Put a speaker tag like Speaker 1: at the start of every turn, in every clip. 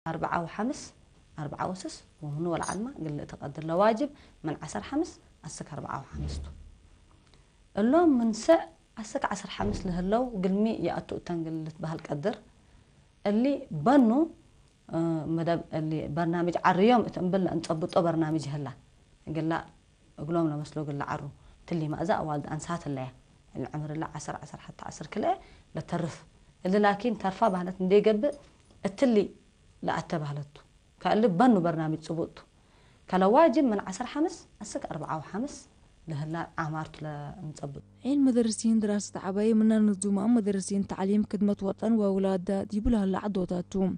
Speaker 1: 4 وسس ومن ولا علمة قل تقدر لواجب من 15 أسك 4 وخمستو اللهم من ساعة أسك 15 لهلو قلمي يأتو تنقل بهالقدر اللي بنو مدام اللي برنامج عريوم تنبل أن تضبطوا برنامج هلا قال لا أقولهم له مسلوق اللي عرو تلي ما أزا والد أنسات اللي العمر اللي 10 حتى 10 كله لترف اللي لكن ترفع بهالت ندي قب التلي لا أتبهلته كألف بنو برنامج صبوته كلا واجب من 15 أسك 4 و5 لهلا عمارت لنصبط
Speaker 2: عين مدرسين دراسة عباية منا نظم مدرسين تعليم خدمة وطن وأولاد يجيبوا لها العدواتهم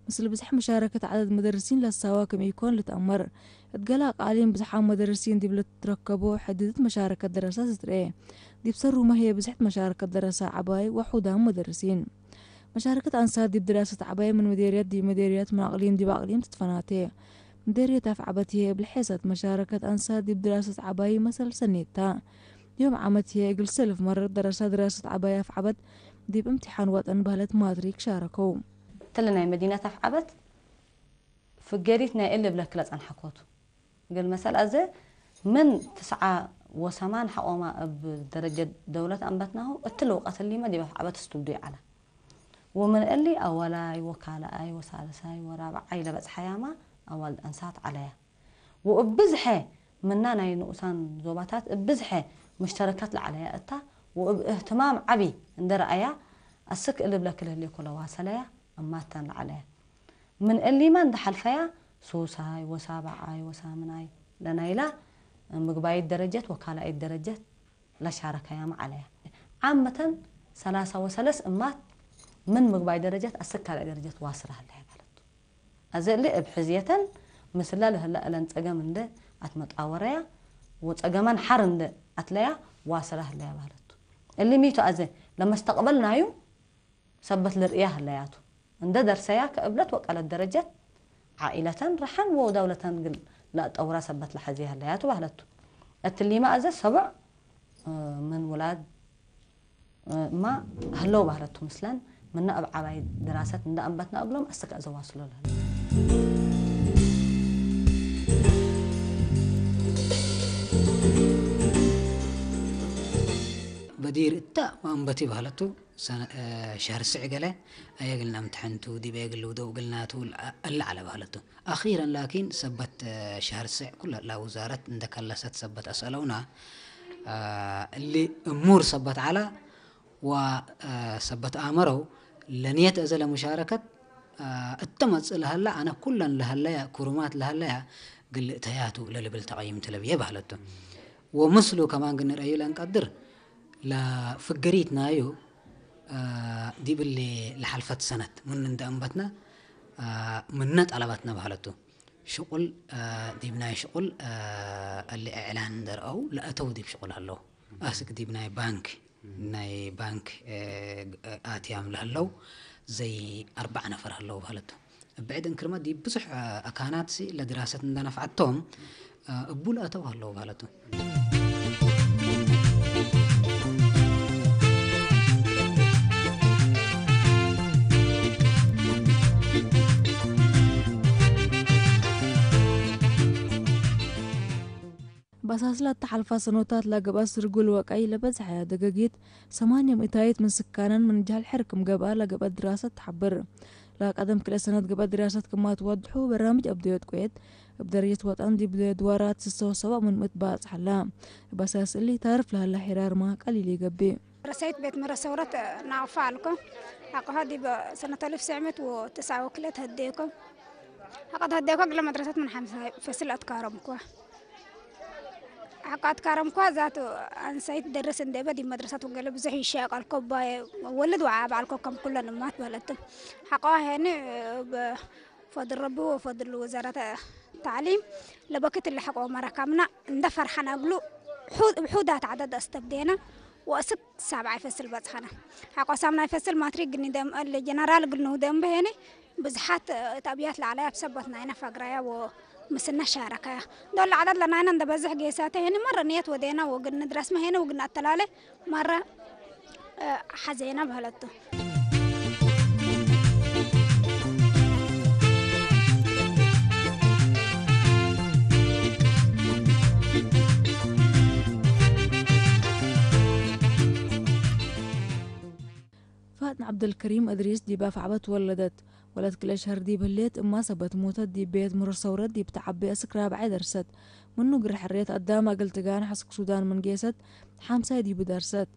Speaker 2: مثل بزح مشاركة عدد مدرسين للسوا كم يكون لتأمر اتقلق عليهم بزح مدرسين دي بلتركبوا حددت مشاركة دراسات ستريه دي بصروا ما هي بزح مشاركة دراسة عباية وحودها مدرسين مشاركة أنصار دي بدراسة عباية من مديريات من أقليم دي بأقليم تتفناتيه مديرية عبتيه بالحيثة مشاركة أنصار دي بدراسة عباية مثل سنيتها يوم عمتيه قل سلف مرة دراسة عباية في عبد دي بامتحان وطن بهلت ماتريك شاركوا
Speaker 1: تلنا مدينة في عبد في جريتنا اللي بلكلت عن حكوته قال مثلا أزه من 9 و8 حقوما بدرجة دولة أنبتناه التلوقات اللي ما دي في عبد استبدي على ومن اللي أولاي وكالاي وثالثاي ورابعاي لبس حياما أول أنسات عليها وبزحة مننا نقصان زوباتات بزحة مشتركات لعليها أتا واهتمام عبي ندر أيا السك اللي بلكله اللي كله واسليا أما تن عليه من اللي ما ندحل فيها سوساي وسابعاي وسامناي لنايلا مقباي الدرجات وكالاي الدرجات لا شارك يا مع عليها عامة 3 أمات من مقباي درجات السك على درجات واسرة هالله بلد أزل بحزية مثل له هلا لنتقى من ده أتمتقوريا وتقمان حرن ده أتلايا واسرة هالله بلد اللي ميتو أزل لما استقبلنا يوم ثبت لرئيه هاللياتو عند درسيا كقبلت وقال الدرجات عائلة رحن ودولة قل لا تأورا ثبت لحزيها هاللياتو بهلتو اللي ما أزل 7 من ولاد ما هلو بهلتو مثلا من أب عباي دراسات من أنبتنا قبلهم أستقى زواصلوا لها
Speaker 3: بدير التا وأنبتي بهلتو شهر السعقلة أي قلنا امتحنتو دي بيقلو دو قلناتو اللي على بهلتو أخيرا لكن سبت شهر السع كل لا وزارة عندك لست سبت أسألونا اللي أمور سبت على وسبت آمروا لنية أزل مشاركة التمس لهلا أنا كلا لهلا كرمات لهلا قل تياتو للي بالتقييم تلبيه بهلتو ومثله كمان قلنا رأيو لنقدر لا فقريتنا يو دي باللي لحلفت سنة من أنبتنا منت علبتنا بهلتو شغل دي بناي شغل اللي إعلان در أو لا أتو دي بشغل هلو أسك دي بناي بانك ناي بانك آتيام لهلو زي 4 نفر هلو بهلتو بعد انكرمات دي بصح أكانات سي لدراسة عندنا فعتهم قبول أتو هلو بهلتو
Speaker 2: بساسلا تحلفا سنوتات لقباس رجول وقاي لبزحة دقاقيت 8 مئتايت من سكانا من جهل حركم قبا لقبا دراسة تحبر لاك قدم كل سنة قبا دراسة كما توضحوا برامج أبديوت كويت بدرية وطن دي بدوارات سوا من متباس حلام بساس اللي تعرف لها الحرار ما قليلي قبي
Speaker 4: رسيت بيت مرسورة نعفالكم حق هذه بسنة 1909 وكلت هديكم حقد هديكم قبل مدرسة من 5 فصل أتكارمكم حقات كارمكوا ذاتو أنسيت درس إندبا دي مدرسة وقلب زحي شاق الكوباي ولد وعاب على الكوكم كلنا مات بلدت حقها هنا بفضل ربي وفضل وزارة التعليم لبكت اللي حقوا مركمنا ندفر حنقلو بحودات عدد استبدينا وأسك 7 فصل بزحنا حقوا 7 فصل ما تريق ندم الجنرال قلنا دم بهني بزحات تأبيات العلايا بسبتنا هنا فقرايا مسنا شاركة دول العدد لنا هنا ندبزح جيساته هنا مرة نيت ودينا وقلنا درس ما هنا وقلنا التلالة مرة حزينة بهلته
Speaker 2: عبد الكريم أدريس دي باف عبت ولدت ولد كل شهر دي بليت اما سبت موتت دي بيت مرصورت دي بتعبي اسكرا بعد درست منو قرح حريت قدامها قلت قان حسك سودان من قيست حامسة دي بدرست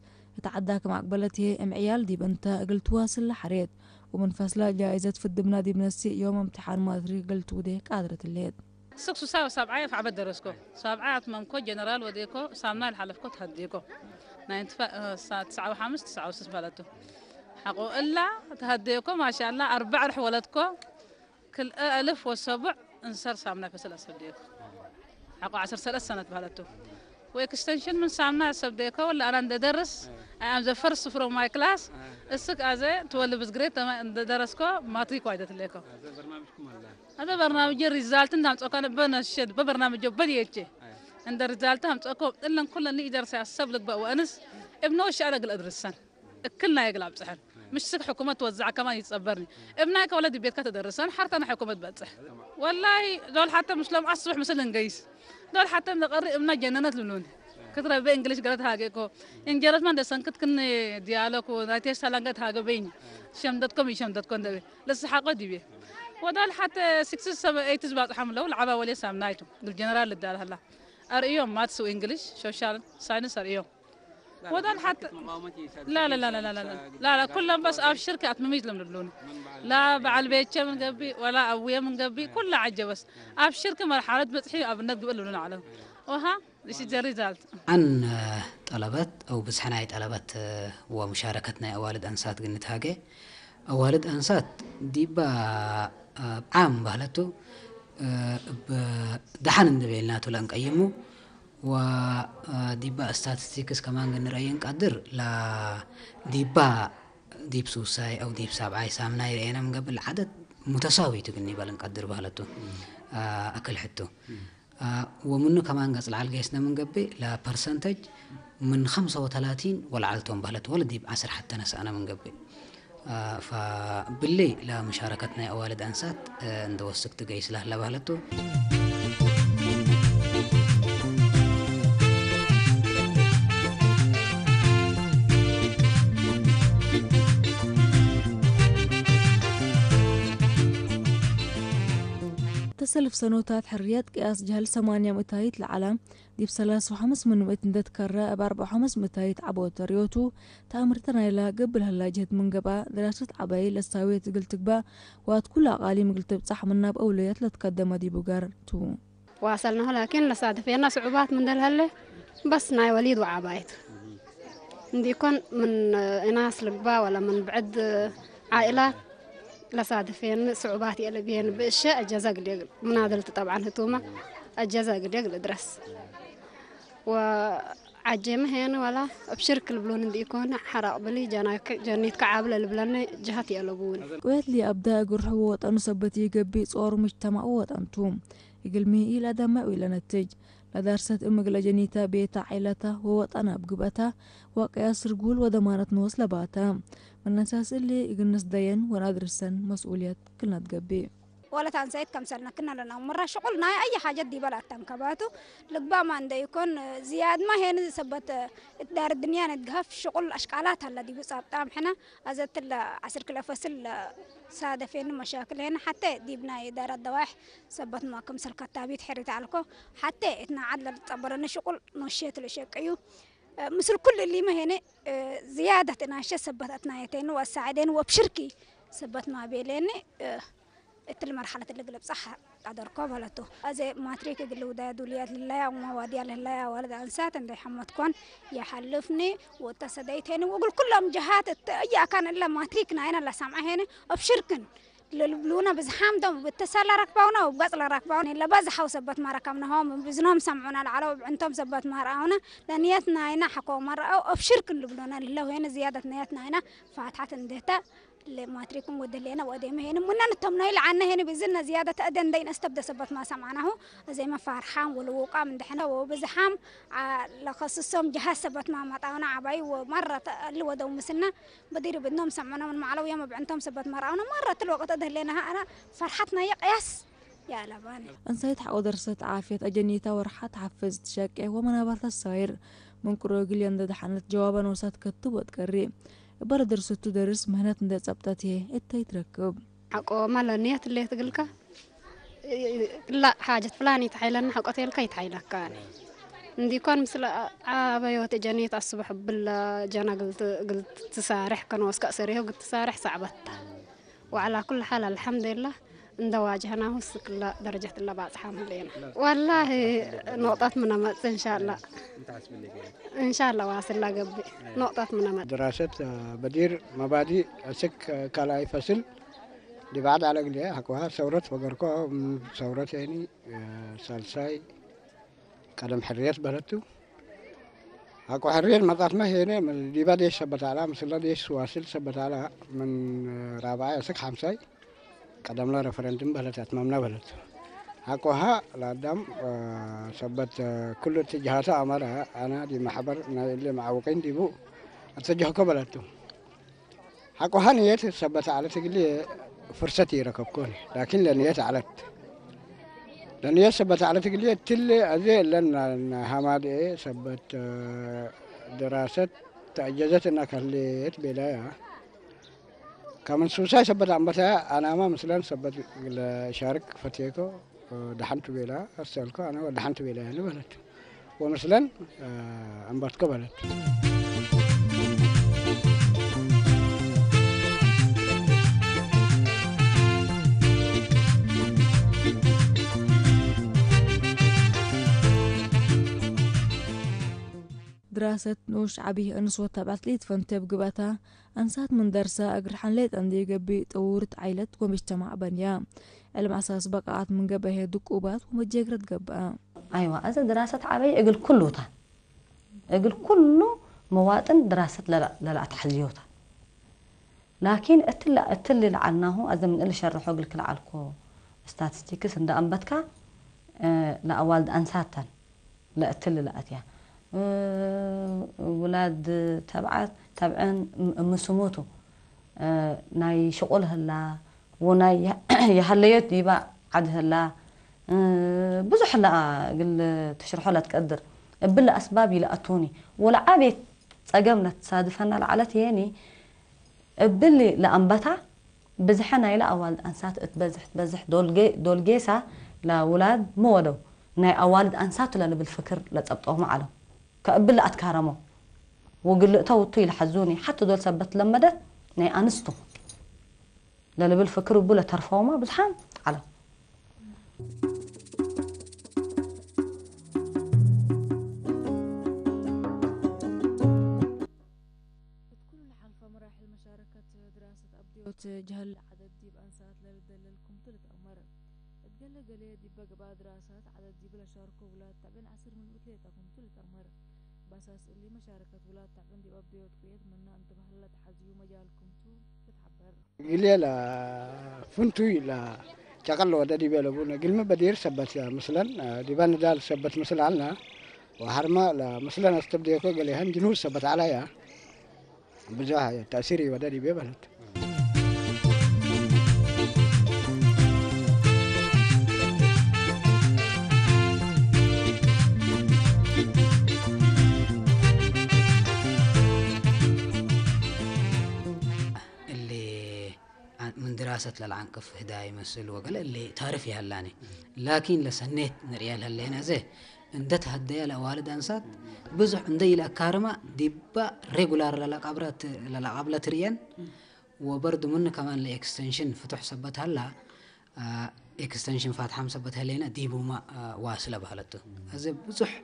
Speaker 2: تعداك مع قبلتي ام عيال دي بنتا قلت واصل لحريت ومن فصلة جائزة في الدبنا دي بنسي يوم امتحان ما أدري قلت وديك قادرة الليل
Speaker 5: سكسو ساو سبعة في عبد درسكو سبعة ممكو جنرال وديكو سامنا الحلفكو تهديكو ناينتفا تسعة وخمس تسعة وستة بلدتو حقو إلا تهديكو ما شاء الله 4 رح ولدكو كل 1007 انصر سامنا فصل أسبديكو حقو 10 سنة بلدتو وإكستنشن من سامنا أسبديكو ولا أنا ندرس I'm the first from my class السك أزاي تولي بس جريت درسكو ما تريكو عيدة ليكو هذا برنامج الرجال تندم تأكل بنا الشد ببرنامج بديتشي عند الرجال تهم تأكل إلا كل اللي يدرس السبلك بقى وأنس ابنه شعر قل أدرسان كلنا يقلب سحر مش سك حكومة توزع كمان يتصبرني ابنك ولدي بيتك تدرسان حتى أنا حكومة بتصح والله دول حتى مسلم أصبح مثلا قيس دول حتى نقري ابننا جننت لوني كتر بإنجليش قالت هاجيكو إن جرت من دسان كت كن ديالوج وناتيش سلانقت هاجو بيني شمدتكم يشمدتكم دبي لسه حقو دبي ودال حتى 6 7 8 بعد حمله والعبا ولي سامنايتو الجنرال اللي دار هلا اريوم ماتس وانجليش سوشيال ساينس اريوم ودال حتى لا لا لا لا لا لا لا, لا كلهم بس في شركه اتميز لهم لوني لا بعل بيت من قبي ولا ابويا من قبي كله عجه بس في شركه مرحله بتحي ابنك بيقولوا لنا عليه وها ايش الريزالت
Speaker 3: عن طلبات او بسحناي طلبات ومشاركتنا اوالد انسات قلت هاجي اوالد انسات ديبا عام بهلتو دحن ندبيلناتو لنقيمو وديبا استاتستيكس كمان قنرأيين قدر لا ديبا ديب سوساي او ديب سابعاي سامناي رأينا من قبل عدد متساوي تقني بالنقدر بهلتو اكل حتو ومنه كمان قصل على الجيسنا من قبل لا برسنتج من 35 والعالتهم بهلتو ولا ديب 10 حتى نسأنا من قبل فباللي لا مشاركتنا أوالد أنسات ندوسك تقيس له لبهلتو
Speaker 2: تسلف سنوات حريات قياس جهل 8 متايت العالم ديب 3.5 من مئة ندكرر ب4.5 متايت عبو تريوتو تأمرتنا إلى قبل هلا جهد من قبا دراسة عباي لساوية قلت قبا وات كل أقاليم قلت بصح منا بأولويات لتقدم دي بوغار تو
Speaker 6: واصلنا لكن لصادفينا صعوبات من هلا بس ناي وليد وعبايت ندي يكون من إناس لقبا ولا من بعد عائلات لصادفين صعوبات اللي بين بأشياء الجزاء قليل منادلت طبعا هتومة الجزاء قليل درس وعجيمة هنا ولا بشرك البلون دي يكون حرق بلي جانيت كعابلة البلان جهتي ألبون
Speaker 2: قلت لي أبدأ قرح وطن سبتي قبي صور مجتمع وطنتوم يقلمي إلى دماء وإلى نتج لدرست أمق جنيتا بيتا عيلته ووطنا بقبتها وقياس رجول ودمانة نوصل باتا من أساس اللي يقنص دين ونادرسن مسؤوليات كلنا تقبي
Speaker 4: ولا تنسيت كم سنة كنا لنا مرة شغلنا أي حاجة دي بلا تنكباتو لقبا ما عنده يكون زياد ما هنا سبت دار الدنيا نتقهف شغل أشكالات هلا دي بصاب تام حنا أزت عصر كلا فصل سادة فين مشاكل هنا حتى دي بنا إدارة دواح سبت ما كم سل كتابيت حريت علىكو حتى إتنا عدل تعبرنا شغل نشيت الشيء مثل كل اللي ما هنا زيادة ناشة سبت أتنايتين والساعدين وبشركي سبت ما بيليني التل مرحلة اللي قلب صح قدر قبلته أزي ماتريك قلوا ده دوليات لله وموادية لله ولد أنسات عند حمد كون يحلفني وتصديت هنا وأقول كلهم جهات يا كان إلا ماتريكنا هنا اللي سامع هنا وبشركن للبلونا بزحام دم بالتسالة ركبونا وبقصل ركبونا إلا بزحوا سبت ما ركبناهم بزنهم سمعونا العلو عندهم سبت ما رأونا لنيتنا هنا حكوا مرة أو بشركن لبلونا لله هنا زيادة نيتنا هنا فاتحة اندهتا ما تريكم ودلينا وقديم هنا مننا التمنيل عنا هنا بزلنا زيادة أدن دين استبدأ سبت ما سمعناه زي ما فرحان والوقع من دحنا وبزحام لخصصهم جهاز سبت ما مطعنا عباي ومرة اللي ودوا مسنا بديروا بدنهم سمعنا من معلو يوم بعندهم سبت مرة مرة الوقت أدلينا أنا فرحتنا يقيس يا لباني
Speaker 2: أنسيت حق درست عافية أجنيتا ورحت حفزت شاكي ومنابرت الصغير من كروجل يندد حنت جوابا وسات كتب وتكري بر درستو درس مهنات ندى صبطاتي التاي تركب
Speaker 6: حقو مالا نيات اللي تقلك لا حاجة فلاني تحيلنا حقوتي لك يتحيلك كان ندي كون مثل عبايوت جانيت الصبح بالجانا قلت تسارح كان واسكا سريه وقلت تسارح صعبتها وعلى كل حال الحمد لله ندواجهنا وسك درجة الله بعد حاملين والله نقطات من أمت إن شاء الله إن شاء الله واصل قبي نقطات من أمت
Speaker 7: دراسة بدير مبادئ أسك كلا يفصل دي بعد على قليها حكوها ثورة وقرقوها ثورة يعني سالساي كلام حرية بلدتو حكو حرية مطاط ما هنا من دي بعد يثبت على مثل ديش واصل ثبت على من رابعة أسك خمسة قدم له رفرندم بلد أتممنا بلد حكوها لادم ثبت كل اتجاهات أمرها أنا دي محبر اللي معوقين دي بو اتجاه كبلدتو حكوها نيت ثبت على تقلي فرصتي ركبكوني لكن لنيت علت لنيت ثبت على تقلي تلي أزي لأن همادي ثبت دراسة تأجزت إنك اللي بلايا كمان سوساي ثبت عمتها أنا ما مثلا ثبت شارك فتيكو دحنت بلا أرسلكو أنا ودحنت بلا يعني بلد ومثلا أنبتكو بلد
Speaker 2: دراسة نوش عبي أنسوة تبعت ليت فانتب قباتها أنسات من درسة أقر حنليت أندي قبي طورت عيلة ومجتمع بنيا علم أساس بقعات من قبه دقوبات ومجيقرت قبقى
Speaker 1: أيوة أزل دراسة عبي أقل كله تا أقل كله مواطن دراسة لا تحزيوتا لكن أتلي لعناه أزل من اللي شرحوا قلك لعالكو ستاتستيكس عند أنبتك لا والد أنساتا لا أتلي لا أتيا ولاد تبعن مسموتو ناي شغل هلا وناي يهليت ديبا عد هلا بزح هلا قل تشرحوا لا تقدر بلا اسباب يلاتوني ولا عابي صقمنا تصادفنا العلت يعني بلي لانبتا بزحنا الى اوالد انسات تبزح دولجيسا لاولاد مودو ناي اوالد انسات لا بالفكر لا تصبطوهم على كقبل أتكرمه وقل توطي لحزوني حتى دول ثبت لمدت ناي أنستو لا بالفكر وبلا ترفوما بزحان على
Speaker 2: بتكون الحلفة مراحل مشاركة دراسة أبديوت جهل عدد ديب أنسات للكم تلت أمر اتقل قلي ديب بقى دراسات عدد ديب لشاركوا ولاد تابين عصر من وثلاثة تلت أمر باساس اللي مشاركة ولاد تعبن دي أبديوت كويت منا أنت بهلا تحزيو مجالكم تو تتحبر
Speaker 7: قلي لا فنتوي لا شغل ودا دي بيلبونا قل ما بدير ثبت مثلا ديبان دال ثبت مثلا علنا وحرما لا مثلا استبديكو قال هم جنود ثبت عليا بزاها تأثيري ودا دي بيبلت
Speaker 3: من دراسة للعنكف هداية مسل وقال اللي تعرفي هلاني لكن لسنيت نريال هلينا زي اندت هدايا لوالد أنسات بزح عندي الأكارمة ديبا ريجولار للقبلة ريان وبرضو من كمان لإكستنشن فتح سبت هلا إكستنشن فاتحة سبت هلينا ديبو ما واصلة بهالته هذا بزح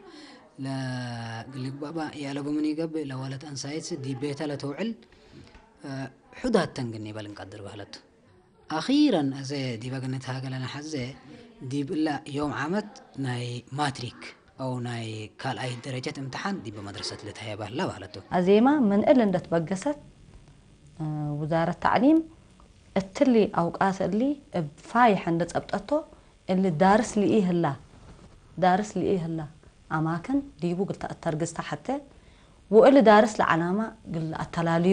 Speaker 3: لا قلك بابا يا لبو مني قبل لوالد أنسايت دي بيتا لتوعل حدات تنقني بالنقدر بهالته أخيرا أزي دي بقنت هاقل أنا حزي دي بلا يوم عمد ناي ماتريك أو ناي كال أي درجة امتحان دي بمدرسة لتهيا بهلا بهالته
Speaker 1: أزيما من إلن تبقست وزارة التعليم التلي أوقات اللي فايح عند أبطأته اللي دارس لي إيه هلا أماكن ديبو قلت الترقصت حتى واللي دارس لعلامة قل التلالي